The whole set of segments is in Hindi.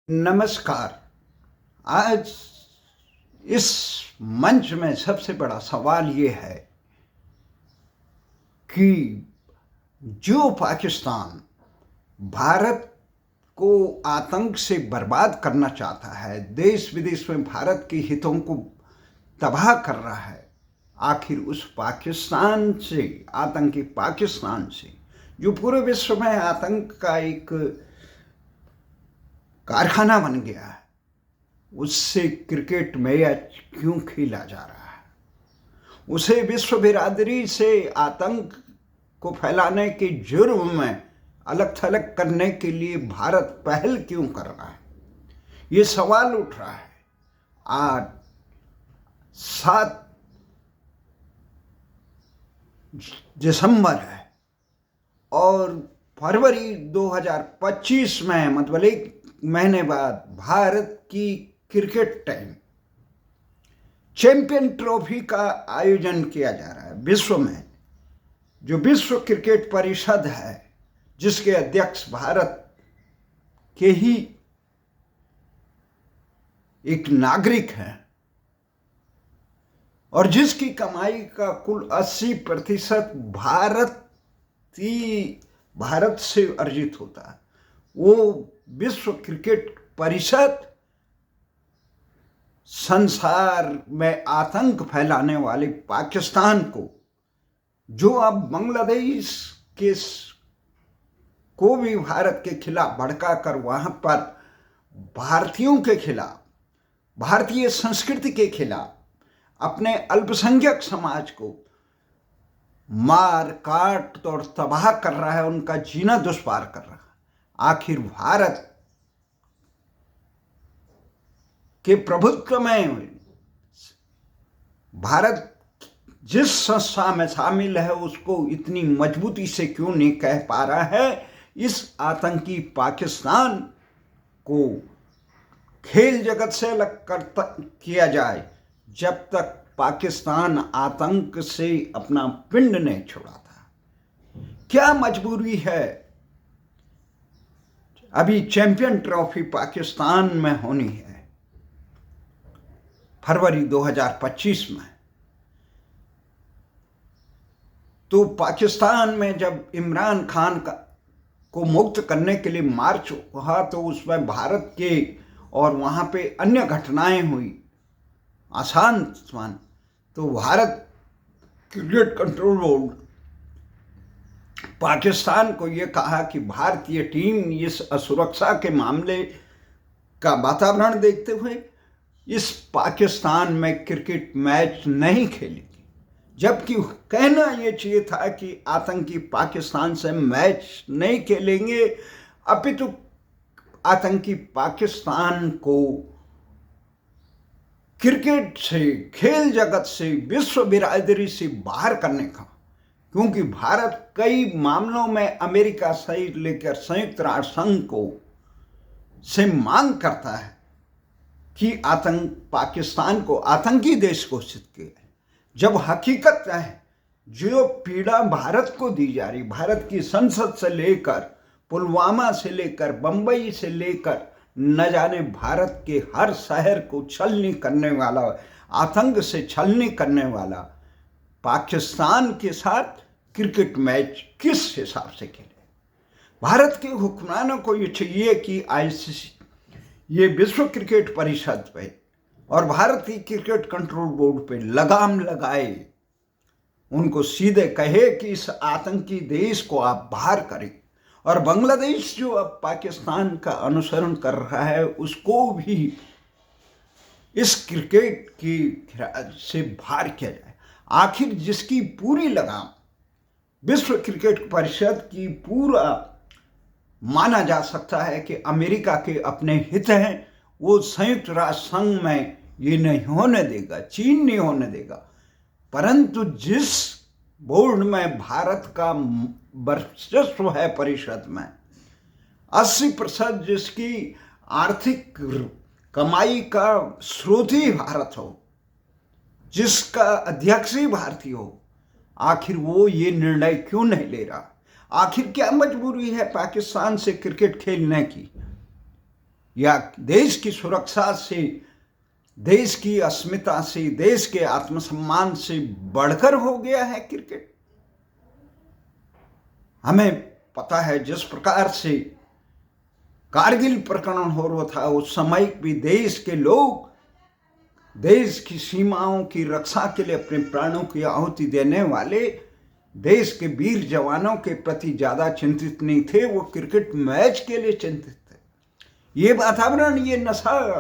नमस्कार। आज इस मंच में सबसे बड़ा सवाल ये है कि जो पाकिस्तान भारत को आतंक से बर्बाद करना चाहता है, देश विदेश में भारत के हितों को तबाह कर रहा है, आखिर उस पाकिस्तान से, आतंकी पाकिस्तान से, जो पूरे विश्व में आतंक का एक कारखाना बन गया है, उससे क्रिकेट मैच क्यों खेला जा रहा है? उसे विश्व बिरादरी से आतंक को फैलाने के जुर्म में अलग थलग करने के लिए भारत पहल क्यों कर रहा है? ये सवाल उठ रहा है। आज 7 दिसंबर है और फरवरी 2025 में, मतलब 1 महीने बाद, भारत की क्रिकेट टीम चैंपियन ट्रॉफी का आयोजन किया जा रहा है विश्व में। जो विश्व क्रिकेट परिषद है, जिसके अध्यक्ष भारत के ही एक नागरिक हैं और जिसकी कमाई का कुल 80% भारत से अर्जित होता है, वो विश्व क्रिकेट परिषद संसार में आतंक फैलाने वाले पाकिस्तान को, जो अब बांग्लादेश के को भी भारत के खिलाफ भड़काकर वहां पर भारतीयों के खिलाफ, भारतीय संस्कृति के खिलाफ, अपने अल्पसंख्यक समाज को मार काट और तबाह कर रहा है, उनका जीना दुश्वार कर रहा है। आखिर भारत के प्रभुत्व में भारत जिस संस्था में शामिल है, उसको इतनी मजबूती से क्यों नहीं कह पा रहा है इस आतंकी पाकिस्तान को खेल जगत से अलग किया जाए, जब तक पाकिस्तान आतंक से अपना पिंड नहीं छुड़ाता? क्या मजबूरी है? अभी चैंपियन ट्रॉफी पाकिस्तान में होनी है फरवरी 2025 में। तो पाकिस्तान में जब इमरान खान को मुक्त करने के लिए मार्च हुआ, तो उसमें भारत के और वहां पे अन्य घटनाएं हुई अशांत। तो Bharat cricket control board Pakistan को ये कहा कि भारतीय टीम इस असुरक्षा के मामले का वातावरण देखते हुए इस पाकिस्तान में क्रिकेट मैच नहीं खेलेगी, जबकि कहना ये चाहिए था कि आतंकी पाकिस्तान से मैच नहीं खेलेंगे, अपितु आतंकी पाकिस्तान को क्रिकेट से, खेल जगत से, विश्व बिरादरी से बाहर करने का। क्योंकि भारत कई मामलों में अमेरिका से लेकर संयुक्त राष्ट्र संघ को से मांग करता है कि पाकिस्तान को आतंकी देश घोषित किया, जब हकीकत है जो पीड़ा भारत को दी जा रही, भारत की संसद से लेकर, पुलवामा से लेकर, बंबई से लेकर, न जाने भारत के हर शहर को छलनी करने वाला, आतंक से छलनी करने वाला पाकिस्तान के साथ क्रिकेट मैच किस हिसाब से खेले? भारत के हुक्मरानों को ये चाहिए कि आईसीसी, ये विश्व क्रिकेट परिषद पे और भारतीय क्रिकेट कंट्रोल बोर्ड पे लगाम लगाए, उनको सीधे कहे कि इस आतंकी देश को आप बाहर करें, और बांग्लादेश जो अब पाकिस्तान का अनुसरण कर रहा है, उसको भी इस क्रिकेट की से बाहर किया जाए। आखिर जिसकी पूरी लगाम विश्व क्रिकेट परिषद की पूरा माना जा सकता है कि अमेरिका के अपने हित हैं, वो संयुक्त राष्ट्र संघ में ये नहीं होने देगा, चीन नहीं होने देगा। परंतु जिस बोर्ड में भारत का वर्चस्व है परिषद में, 80% जिसकी आर्थिक कमाई का स्रोत ही भारत हो, जिसका अध्यक्ष ही भारतीय हो, आखिर वो ये निर्णय क्यों नहीं ले रहा? आखिर क्या मजबूरी है पाकिस्तान से क्रिकेट खेलने की? या देश की सुरक्षा से, देश की अस्मिता से, देश के आत्मसम्मान से बढ़कर हो गया है क्रिकेट? हमें पता है जिस प्रकार से कारगिल प्रकरण हो रहा था, उस समय भी देश के लोग देश की सीमाओं की रक्षा के लिए अपने प्राणों की आहुति देने वाले देश के वीर जवानों के प्रति ज्यादा चिंतित नहीं थे, वो क्रिकेट मैच के लिए चिंतित थे। ये वातावरण, ये नशा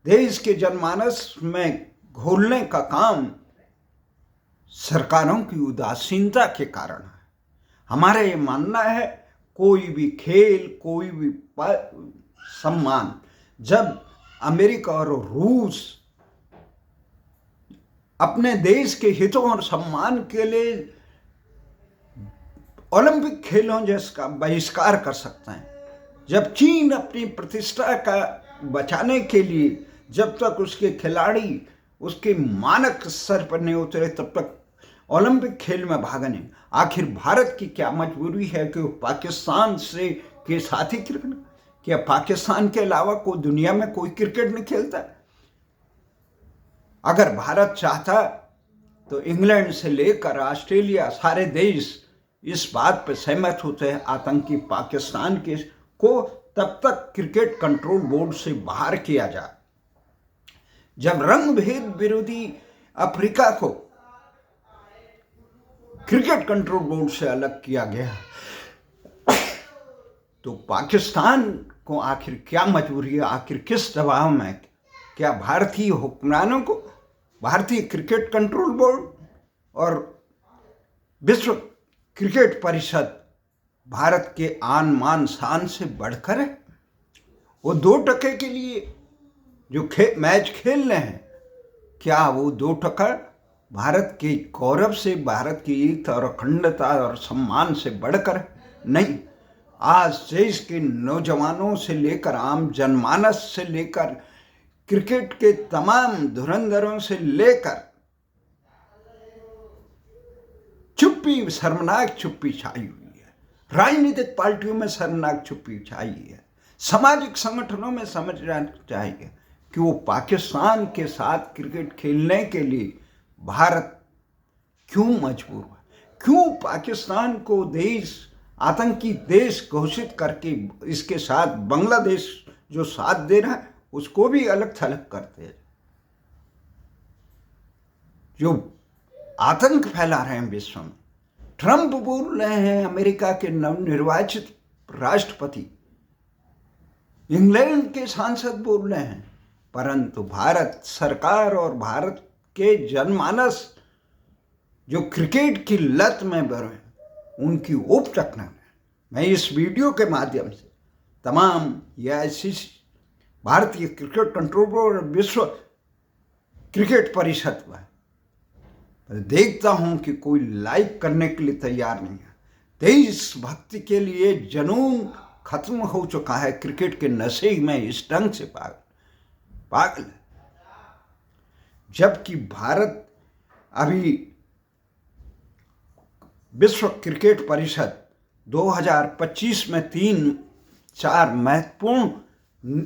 देश के जनमानस में घोलने का काम सरकारों की उदासीनता के कारण है। हमारा ये मानना है, कोई भी खेल, कोई भी सम्मान, जब अमेरिका और रूस अपने देश के हितों और सम्मान के लिए ओलंपिक खेलों जैसा बहिष्कार कर सकते हैं, जब चीन अपनी प्रतिष्ठा का बचाने के लिए, जब तक उसके खिलाड़ी उसके मानक स्तर पर नहीं उतरे, तब तक ओलंपिक खेल में भाग नहीं। आखिर भारत की क्या मजबूरी है कि वो पाकिस्तान से के साथ ही क्रिकेट, क्या पाकिस्तान के अलावा कोई दुनिया में कोई क्रिकेट नहीं खेलता? अगर भारत चाहता तो इंग्लैंड से लेकर ऑस्ट्रेलिया, सारे देश इस बात पर सहमत होते हैं आतंकी पाकिस्तान के को तब तक क्रिकेट कंट्रोल बोर्ड से बाहर किया जाए। जब रंग भेद विरोधी अफ्रीका को क्रिकेट कंट्रोल बोर्ड से अलग किया गया, तो पाकिस्तान को आखिर क्या मजबूरी है? आखिर किस दबाव में? क्या भारतीय हुक्मरानों को भारतीय क्रिकेट कंट्रोल बोर्ड और विश्व क्रिकेट परिषद भारत के आन मान शान से बढ़कर है? वो 2 टके के लिए जो मैच खेल रहे हैं, क्या वो 2 टका भारत के गौरव से, भारत की एकता और अखंडता और सम्मान से बढ़कर? नहीं। आज देश के नौजवानों से लेकर आम जनमानस से लेकर क्रिकेट के तमाम धुरंधरों से लेकर चुप्पी, शर्मनाक चुप्पी छाई हुई है। राजनीतिक पार्टियों में शर्मनाक चुप्पी छाई है। सामाजिक संगठनों में समझना चाहिए कि वो पाकिस्तान के साथ क्रिकेट खेलने के लिए भारत क्यों मजबूर हुआ, क्यों पाकिस्तान को देश, आतंकी देश घोषित करके इसके साथ बांग्लादेश जो साथ दे रहा है उसको भी अलग थलग करते हैं, जो आतंक फैला रहे हैं विश्व में। ट्रंप बोल रहे हैं, अमेरिका के नवनिर्वाचित राष्ट्रपति, इंग्लैंड के सांसद बोल रहे हैं, परंतु भारत सरकार और भारत के जनमानस जो क्रिकेट की लत में बने, उनकी ऊप तक न। मैं इस वीडियो के माध्यम से तमाम AICC, भारतीय क्रिकेट कंट्रोल बोर्ड और विश्व क्रिकेट परिषद पर देखता हूं कि कोई लाइक करने के लिए तैयार नहीं है। देशभक्ति के लिए जुनून खत्म हो चुका है। क्रिकेट के नशे में इस ढंग से पागल। जबकि भारत अभी विश्व क्रिकेट परिषद 2025 में 3-4 महत्वपूर्ण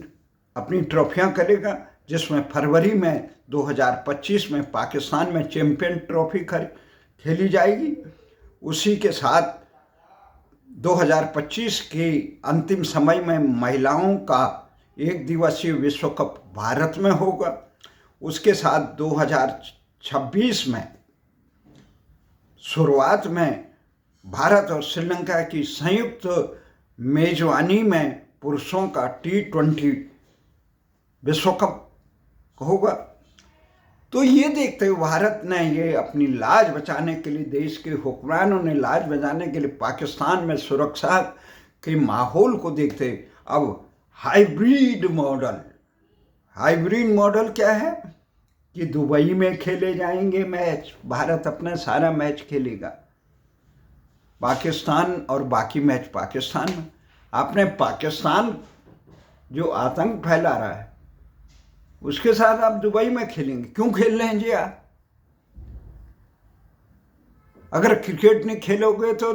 अपनी ट्रॉफियां करेगा, जिसमें फरवरी में 2025 में पाकिस्तान में चैंपियन ट्रॉफी खेली जाएगी। उसी के साथ 2025 के अंतिम समय में महिलाओं का 1 दिवसीय विश्व कप भारत में होगा। उसके साथ 2026 में शुरुआत में भारत और श्रीलंका की संयुक्त मेजबानी में पुरुषों का T20 विश्व कप होगा। तो ये देखते हुए भारत ने ये अपनी लाज बचाने के लिए, देश के हुक्मरानों ने लाज बचाने के लिए पाकिस्तान में सुरक्षा के माहौल को देखते अब हाइब्रिड मॉडल क्या है कि दुबई में खेले जाएंगे मैच, भारत अपना सारा मैच खेलेगा, पाकिस्तान और बाकी मैच पाकिस्तान में। आपने पाकिस्तान जो आतंक फैला रहा है उसके साथ आप दुबई में खेलेंगे, क्यों खेल रहे हैं जी आप? अगर क्रिकेट नहीं खेलोगे तो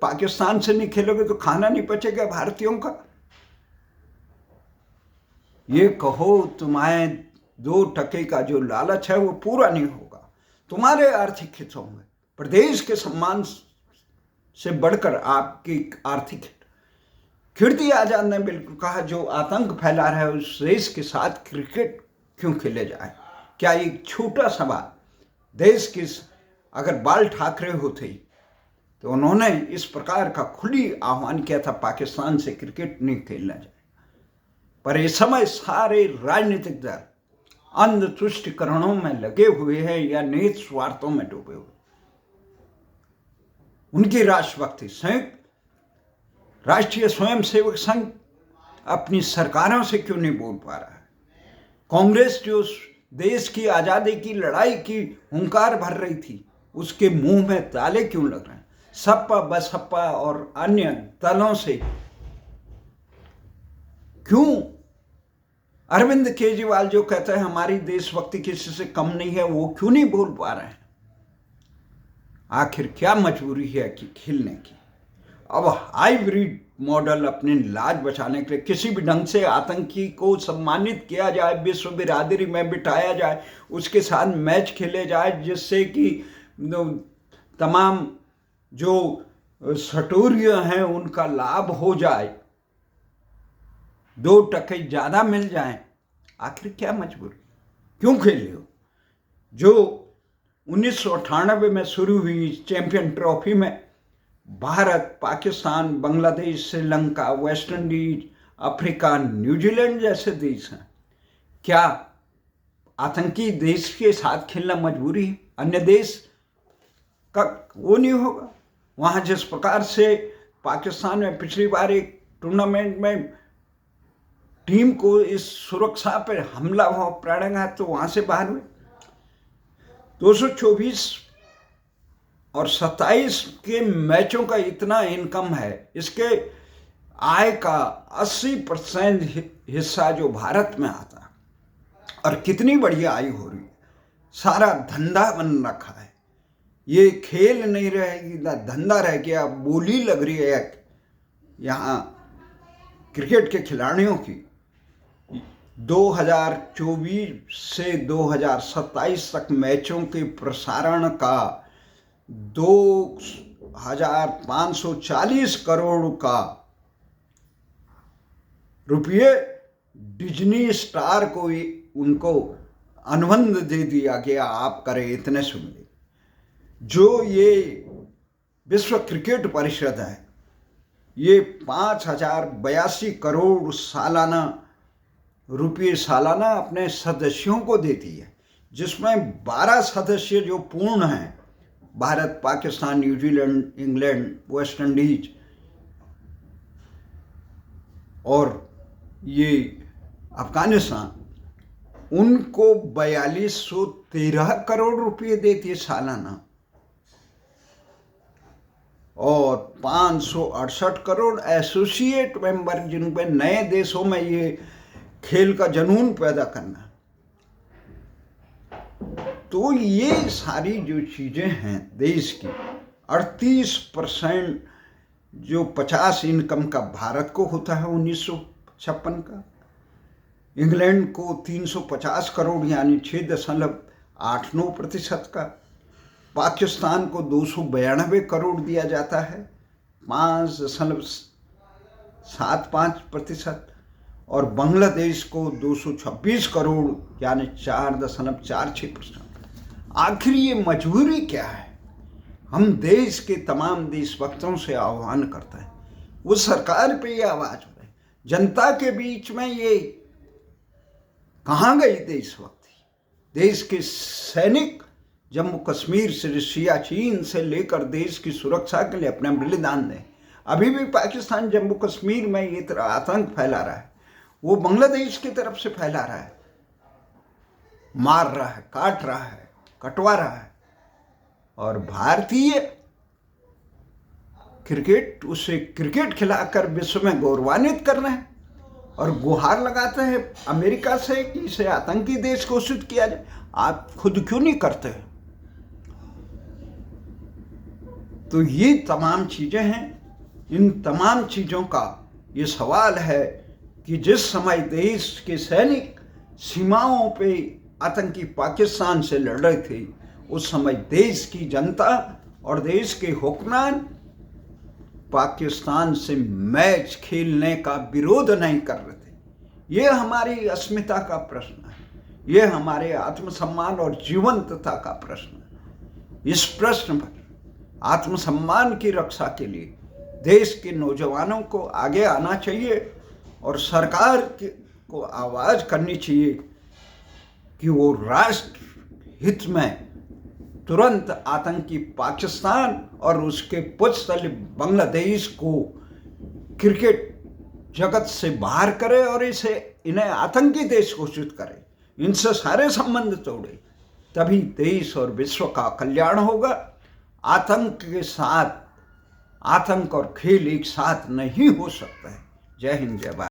पाकिस्तान से नहीं खेलोगे तो खाना नहीं पचेगा भारतीयों का। ये कहो तुम्हारे 2% का जो लालच है वो पूरा नहीं होगा, तुम्हारे आर्थिक हितों में, प्रदेश के सम्मान से बढ़कर आपकी आर्थिक हित। कीर्ति आजाद ने बिल्कुल कहा, जो आतंक फैला रहा है उस देश के साथ क्रिकेट क्यों खेले जाए। क्या एक छोटा सवाल, देश के अगर बाल ठाकरे होते तो उन्होंने इस प्रकार का खुली आह्वान किया था, पाकिस्तान से क्रिकेट नहीं खेलना जाए। पर इस समय सारे राजनीतिक दल अंध तुष्टिकरणों में लगे हुए हैं या निहित स्वार्थों में डूबे हुए। उनकी राष्ट्रभक्ति, संयुक्त राष्ट्रीय स्वयंसेवक संघ अपनी सरकारों से क्यों नहीं बोल पा रहा है। कांग्रेस जो देश की आजादी की लड़ाई की हुंकार भर रही थी, उसके मुंह में ताले क्यों लग रहे हैं। सपा बसपा और अन्य दलों से क्यों अरविंद केजरीवाल जो कहते हैं हमारी देशभक्ति किसी से कम नहीं है, वो क्यों नहीं बोल पा रहे हैं। आखिर क्या मजबूरी है कि खेलने की। अब हाइब्रिड मॉडल अपनी लाज बचाने के लिए किसी भी ढंग से आतंकी को सम्मानित किया जाए, विश्व बिरादरी में बिठाया जाए, उसके साथ मैच खेले जाए, जिससे कि तमाम जो सटोरिया हैं उनका लाभ हो जाए, 2% ज़्यादा मिल जाए। आखिर क्या मजबूरी, क्यों खेले हो। जो 1998 में शुरू हुई चैंपियन ट्रॉफी में Bharat, Pakistan, Bangladesh, Sri Lanka, West Indies, Africa, New Zealand जैसे देश हैं, क्या आतंकी देश के साथ खेलना मजबूरी है। अन्य देश का वो नहीं होगा। वहाँ जिस प्रकार से पाकिस्तान में पिछली बार एक टूर्नामेंट में टीम को इस सुरक्षा पर हमला हुआ, प्राणाघात, तो वहाँ से बाहर हुए। 224 और 27 के मैचों का इतना इनकम है, इसके आय का 80% हिस्सा जो भारत में आता है। और कितनी बढ़िया आय हो रही है, सारा धंधा बन रखा है। ये खेल नहीं रहेगी ना धंधा रह गया, बोली लग रही है यहाँ क्रिकेट के खिलाड़ियों की। 2024 से 2027 तक मैचों के प्रसारण का 2540 करोड़ का रुपये डिज्नी स्टार को उनको अनुबंध दे दिया गया, आप करें इतने से मिले। जो ये विश्व क्रिकेट परिषद है, ये 5082 करोड़ रुपये सालाना अपने सदस्यों को देती है, जिसमें 12 सदस्य जो पूर्ण हैं, Bharat, Pakistan, New Zealand, England, West Indies और ये अफगानिस्तान, उनको 4213 करोड़ रुपये देती है सालाना। और 568 करोड़ एसोसिएट मेंबर, जिनपे नए देशों में ये खेल का जुनून पैदा करना। तो ये सारी जो चीज़ें हैं देश की, 38% जो 50 इनकम का भारत को होता है 1956 का, इंग्लैंड को 350 करोड़ यानी 6.89% का, पाकिस्तान को 292 करोड़ दिया जाता है 5.75%, और बांग्लादेश को 226 करोड़ यानी 4.46%। आखिर ये मजबूरी क्या है। हम देश के तमाम देशभक्तों से आह्वान करते हैं, वो सरकार पे ये आवाज उठाए। जनता के बीच में ये कहाँ गई देशभक्ति। देश के सैनिक जम्मू कश्मीर से सियाचिन से लेकर देश की सुरक्षा के लिए अपना बलिदान दें। अभी भी पाकिस्तान जम्मू कश्मीर में ये तरह आतंक फैला रहा है, वो बांग्लादेश की तरफ से फैला रहा है, मार रहा है, काट रहा है, कटवा रहा है। और भारतीय क्रिकेट, उसे क्रिकेट खिलाकर विश्व में गौरवान्वित कर रहे हैं और गुहार लगाते हैं अमेरिका से कि इसे आतंकी देश घोषित किया जाए। आप खुद क्यों नहीं करते? तो ये तमाम चीज़ें हैं। इन तमाम चीज़ों का ये सवाल है कि जिस समय देश के सैनिक सीमाओं पे आतंकी पाकिस्तान से लड़ रहे थे, उस समय देश की जनता और देश के हुक्मरान पाकिस्तान से मैच खेलने का विरोध नहीं कर रहे थे। ये हमारी अस्मिता का प्रश्न है, ये हमारे आत्मसम्मान और जीवंतता का प्रश्न है। इस प्रश्न पर आत्मसम्मान की रक्षा के लिए देश के नौजवानों को आगे आना चाहिए और सरकार को आवाज़ करनी चाहिए कि वो राष्ट्र हित में तुरंत आतंकी पाकिस्तान और उसके पुछतल बांग्लादेश को क्रिकेट जगत से बाहर करे और इन्हें आतंकी देश घोषित करे, इनसे सारे संबंध तोड़े। तभी देश और विश्व का कल्याण होगा। आतंक के साथ आतंक और खेल एक साथ नहीं हो सकता है। जय हिंद, जय भारत।